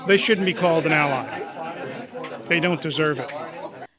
They shouldn't be called an ally. They don't deserve it.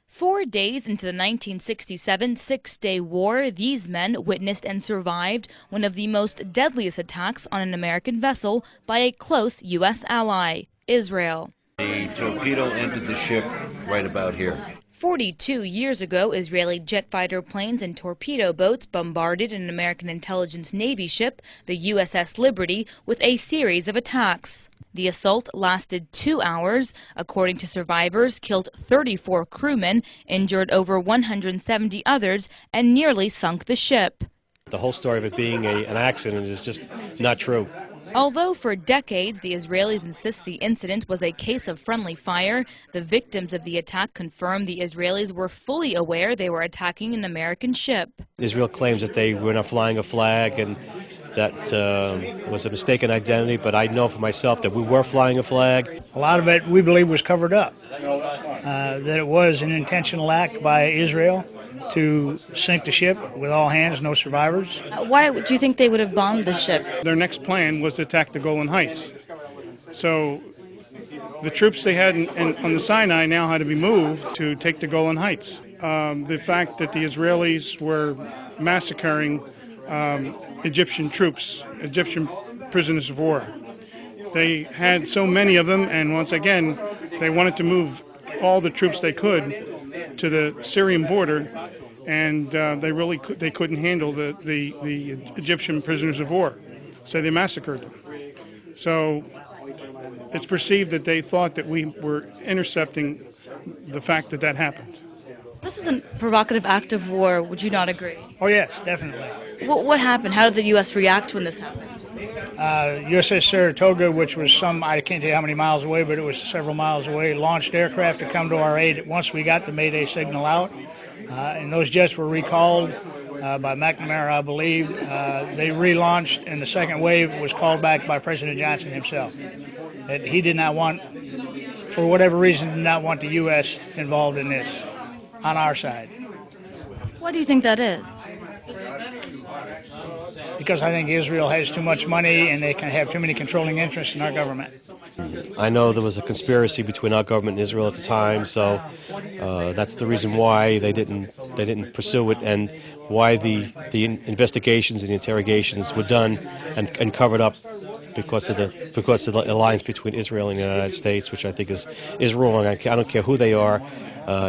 4 days into the 1967 Six-Day War, these men witnessed and survived one of the most deadliest attacks on an American vessel by a close U.S. ally, Israel. The torpedo entered the ship right about here. 42 years ago, Israeli jet fighter planes and torpedo boats bombarded an American intelligence Navy ship, the USS Liberty, with a series of attacks. The assault lasted 2 hours. According to survivors, killed 34 crewmen, injured over 170 others, and nearly sunk the ship. The whole story of it being an accident is just not true. Although for decades the Israelis insist the incident was a case of friendly fire, the victims of the attack confirmed the Israelis were fully aware they were attacking an American ship. Israel claims that they were not flying a flag and that was a mistaken identity, but I know for myself that we were flying a flag. A lot of it we believe was covered up, that it was an intentional act by Israel to sink the ship with all hands, no survivors. Why do you think they would have bombed the ship? Their next plan was to attack the Golan Heights. So the troops they had on the Sinai now had to be moved to take the Golan Heights. The fact that the Israelis were massacring Egyptian troops, Egyptian prisoners of war. They had so many of them, and once again, they wanted to move all the troops they could to the Syrian border, and they couldn't handle the Egyptian prisoners of war, so they massacred them. So it's perceived that they thought that we were intercepting the fact that that happened. This is a provocative act of war, would you not agree? Oh yes, definitely. What happened? How did the U.S. react when this happened? USS Saratoga, which was I can't tell you how many miles away, but it was several miles away, launched aircraft to come to our aid once we got the Mayday signal out. And those jets were recalled by McNamara, I believe. They relaunched, and the second wave was called back by President Johnson himself. That he did not want, for whatever reason, did not want the U.S. involved in this on our side. Why do you think that is? Because I think Israel has too much money and they can have too many controlling interests in our government. I know there was a conspiracy between our government and Israel at the time, so that's the reason why they didn't pursue it, and why the investigations and the interrogations were done and covered up because of the alliance between Israel and the United States, which I think is wrong. I don't care who they are.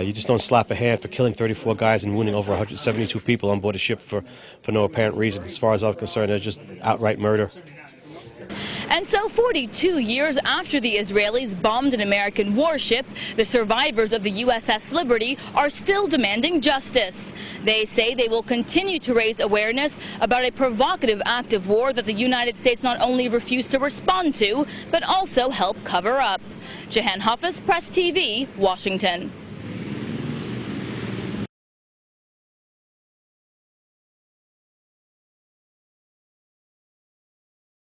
You just don't slap a hand for killing 34 guys and wounding over 172 people on board a ship for no apparent reason. As far as I'm concerned, they're just outright murder. And so 42 years after the Israelis bombed an American warship, the survivors of the USS Liberty are still demanding justice. They say they will continue to raise awareness about a provocative act of war that the United States not only refused to respond to, but also help cover up. Jahan Hafez, Press TV, Washington.